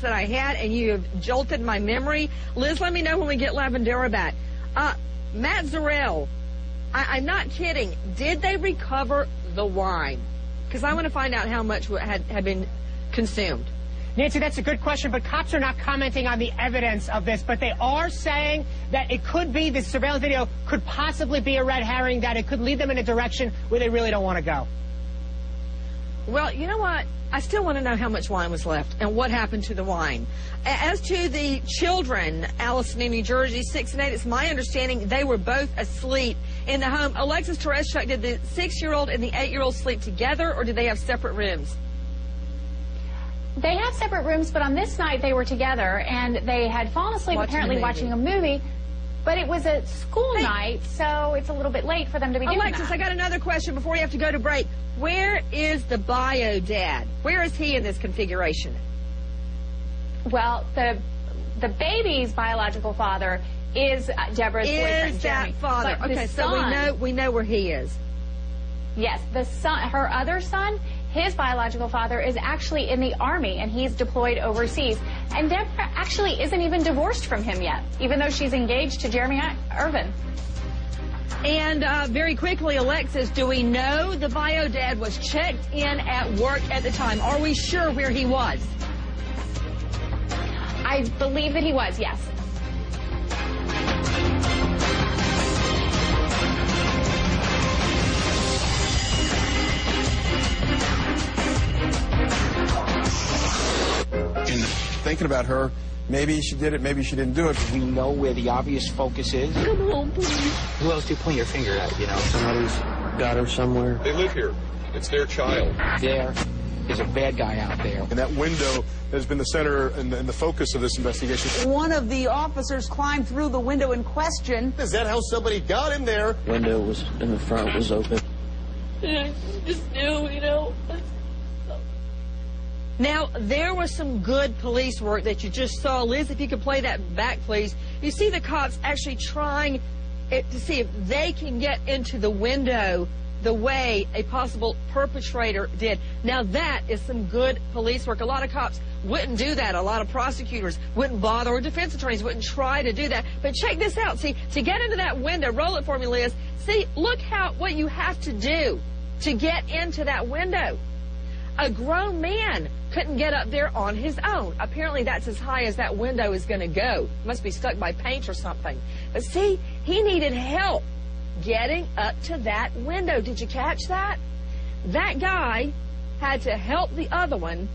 that I had, and you have jolted my memory. Liz, let me know when we get Lavendera back. Matt Zarrell, I'm not kidding. Did they recover the wine? Because I want to find out how much had been consumed. Nancy, that's a good question, but cops are not commenting on the evidence of this, but they are saying that it could be, this surveillance video could possibly be a red herring, that it could lead them in a direction where they really don't want to go. Well, you know what? I still want to know how much wine was left and what happened to the wine. As to the children, Allison in New Jersey, 6 and 8, it's my understanding they were both asleep in the home. Alexis Tereshchuk, did the 6-year-old and the 8-year-old sleep together, or did they have separate rooms? They have separate rooms, but on this night they were together, and they had fallen asleep watching a movie. But it was a school night, so it's a little bit late for them to be doing that. Alexis, I got another question before we have to go to break. Where is the bio dad? Where is he in this configuration? Well, the baby's biological father is Deborah's boyfriend, Jeremy. Is that father? Okay, so we know where he is. Yes, the son, her other son, his biological father is actually in the Army, and he's deployed overseas. And Deborah actually isn't even divorced from him yet, even though she's engaged to Jeremy Irvin. And very quickly, Alexis, do we know the bio dad was checked in at work at the time? Are we sure where he was? I believe that he was, yes. Thinking about her, maybe she did it, maybe she didn't do it. We know where the obvious focus is. Come on, please. Who else do you point your finger at, you know? Somebody's got her somewhere. They live here. It's their child. There is a bad guy out there. And that window has been the center and the focus of this investigation. One of the officers climbed through the window in question. Is that how somebody got in there? Window was in the front was open. I just knew, you know. Now, there was some good police work that you just saw. Liz, if you could play that back, please. You see the cops actually trying to see if they can get into the window the way a possible perpetrator did. Now, that is some good police work. A lot of cops wouldn't do that. A lot of prosecutors wouldn't bother, or defense attorneys wouldn't try to do that. But check this out. See, to get into that window, roll it for me, Liz. See, look what you have to do to get into that window. A grown man couldn't get up there on his own. Apparently, that's as high as that window is going to go. Must be stuck by paint or something. But see, he needed help getting up to that window. Did you catch that? That guy had to help the other one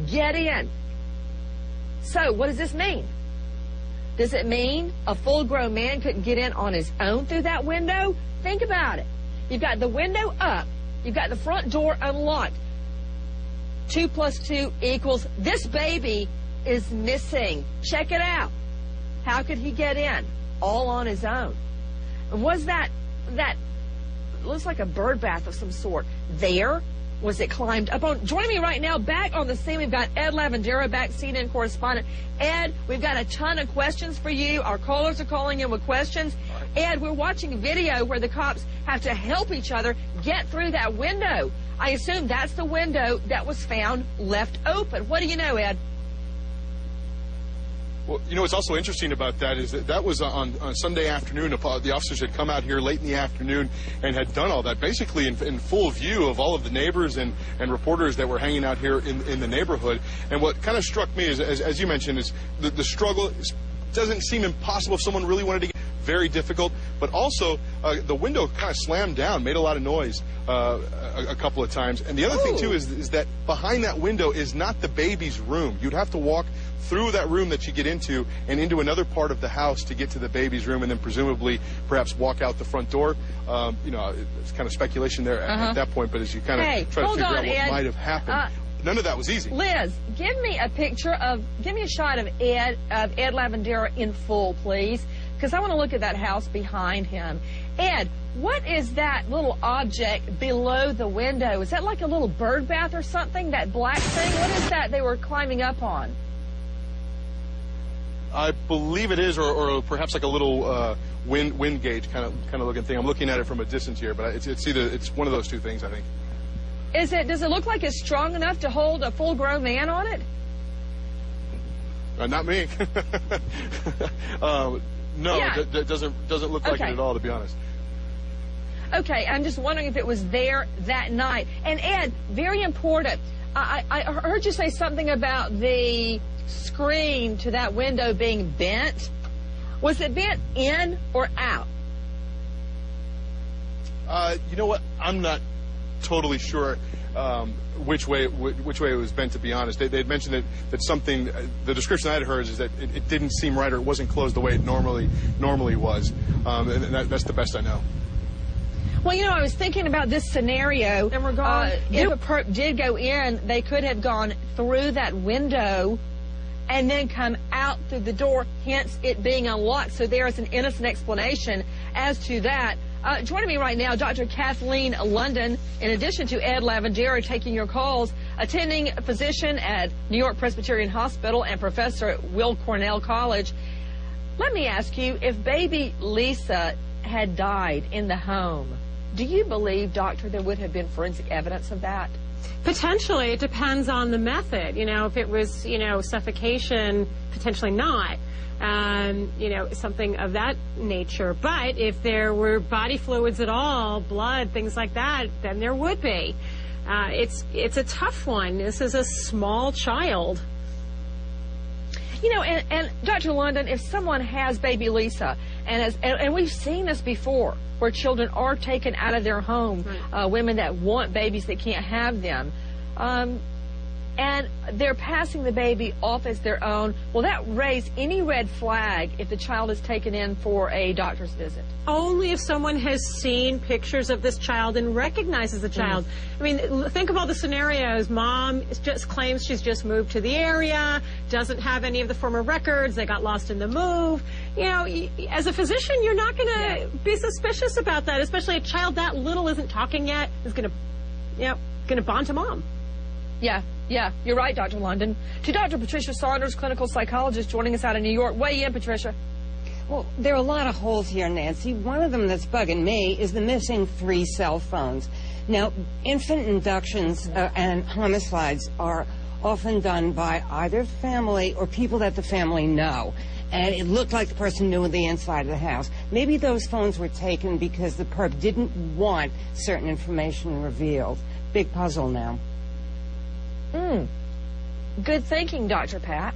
get in. So, what does this mean? Does it mean a full-grown man couldn't get in on his own through that window? Think about it. You've got the window up. You've got the front door unlocked. 2 + 2 = this baby is missing. Check it out. How could he get in all on his own? Was that looks like a bird bath of some sort there? Was it climbed up on? Joining me right now, back on the scene, we've got Ed Lavendera, back CNN correspondent. Ed, we've got a ton of questions for you. Our callers are calling in with questions. Ed, we're watching a video where the cops have to help each other get through that window. I assume that's the window that was found left open. What do you know, Ed? Well, you know what's also interesting about that is that was on Sunday afternoon. The officers had come out here late in the afternoon and had done all that, basically in full view of all of the neighbors and reporters that were hanging out here in the neighborhood. And what kind of struck me is, as you mentioned, is the struggle doesn't seem impossible if someone really wanted to get very difficult, but also the window kind of slammed down, made a lot of noise a couple of times. And the other thing, too, is that behind that window is not the baby's room. You'd have to walk through that room that you get into and into another part of the house to get to the baby's room, and then presumably perhaps walk out the front door. You know, it's kind of speculation there at that point, but as you kind of try to figure out what might have happened, none of that was easy. Liz, give me a shot of Ed Lavendera in full, please, because I want to look at that house behind him. Ed, what is that little object below the window? Is that like a little bird bath or something, that black thing? What is that they were climbing up on? I believe it is, or perhaps like a little wind gauge kind of looking thing. I'm looking at it from a distance here, but it's one of those two things, I think. Does it look like it's strong enough to hold a full-grown man on it? Not me. No, Yeah. that doesn't look like Okay. it at all, to be honest. Okay, I'm just wondering if it was there that night. And Ed, very important. I heard you say something about the screen to that window being bent. Was it bent in or out? You know what? I'm not totally sure which way it was bent, to be honest. They had mentioned that something, the description I had heard is that it didn't seem right, or it wasn't closed the way it normally was. And that's the best I know. Well, you know, I was thinking about this scenario. In regard, if a perp did go in, they could have gone through that window and then come out through the door, hence it being unlocked. So there is an innocent explanation as to that. Joining me right now, Dr. Kathleen London, in addition to Ed Lavandera taking your calls, attending physician at New York Presbyterian Hospital and professor at Will Cornell College. Let me ask you, if baby Lisa had died in the home, do you believe, doctor, there would have been forensic evidence of that? Potentially. It depends on the method. You know, if it was, suffocation, potentially not. Something of that nature. But if there were body fluids at all, blood, things like that, then there would be. It's a tough one. This is a small child. And Dr. London, if someone has baby Lisa, and we've seen this before, where children are taken out of their home, right. Women that want babies that can't have them, and they're passing the baby off as their own, will that raise any red flag if the child is taken in for a doctor's visit? Only if someone has seen pictures of this child and recognizes the child. I mean, think of all the scenarios. Mom just claims she's just moved to the area, doesn't have any of the former records, they got lost in the move. As a physician, you're not going to be suspicious about that, especially a child that little isn't talking yet, is going to bond to mom. Yeah, you're right, Dr. London. To Dr. Patricia Saunders, clinical psychologist, joining us out of New York. Weigh in, Patricia. Well, there are a lot of holes here, Nancy. One of them that's bugging me is the missing 3 cell phones. Now, infant inductions and homicides are often done by either family or people that the family know. And it looked like the person knew the inside of the house. Maybe those phones were taken because the perp didn't want certain information revealed. Big puzzle now. Good thinking, Dr. Pat.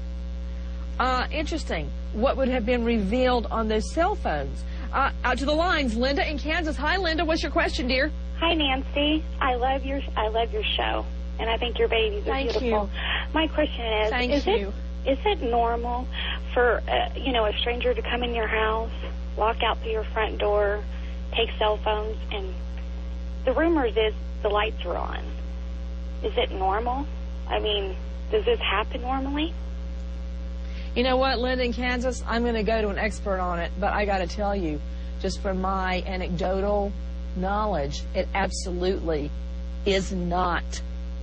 Interesting. What would have been revealed on those cell phones? Out to the lines, Linda in Kansas. Hi, Linda. What's your question, dear? Hi, Nancy. I love your show, and I think your babies are beautiful. You. My question is, is it normal for a stranger to come in your house, walk out through your front door, take cell phones, and the rumors is the lights are on? Is it normal? I mean, does this happen normally? You know what, Linda in Kansas, I'm going to go to an expert on it, but I got to tell you, just from my anecdotal knowledge, it absolutely is not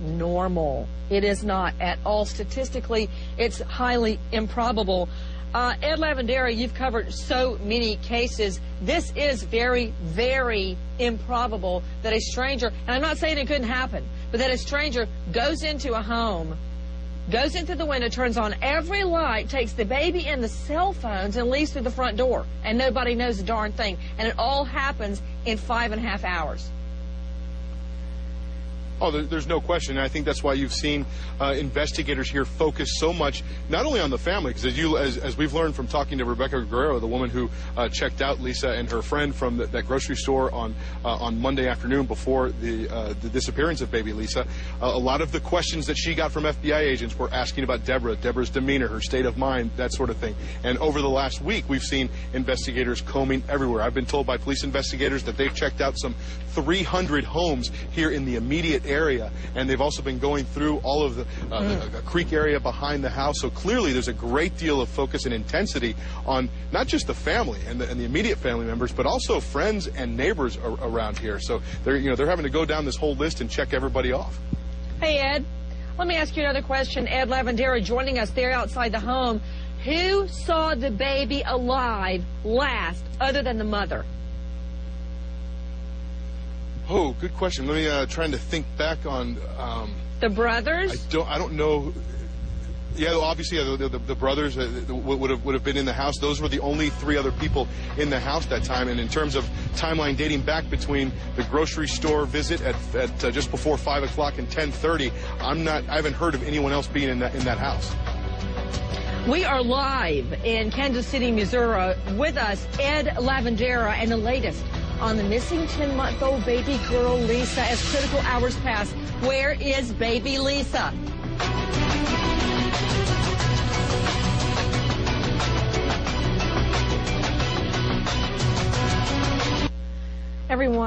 normal. It is not at all. Statistically, it's highly improbable. Ed Lavandera, you've covered so many cases. This is very, very improbable that a stranger, and I'm not saying it couldn't happen, but that a stranger goes into a home, goes into the window, turns on every light, takes the baby and the cell phones, and leaves through the front door. And nobody knows a darn thing. And it all happens in 5.5 hours. Oh, there's no question. And I think that's why you've seen investigators here focus so much, not only on the family, because as we've learned from talking to Rebecca Guerrero, the woman who checked out Lisa and her friend from that grocery store on Monday afternoon before the disappearance of baby Lisa, a lot of the questions that she got from FBI agents were asking about Deborah's demeanor, her state of mind, that sort of thing. And over the last week, we've seen investigators combing everywhere. I've been told by police investigators that they've checked out some 300 homes here in the immediate area, and they've also been going through all of the creek area behind the house. So clearly there's a great deal of focus and intensity on not just the family and the immediate family members, but also friends and neighbors around here. So they're having to go down this whole list and check everybody off. Hey, Ed, let me ask you another question. Ed Lavandera joining us there outside the home. Who saw the baby alive last other than the mother? Oh, good question. Let me trying to think back on the brothers. I don't know. Yeah, obviously the brothers would have been in the house. Those were the only 3 other people in the house that time. And in terms of timeline dating back between the grocery store visit at just before 5 o'clock and 10:30, I haven't heard of anyone else being in that house. We are live in Kansas City, Missouri. With us, Ed Lavandera, and the latest on the missing 10-month-old baby girl, Lisa, as critical hours pass. Where is baby Lisa? Everyone.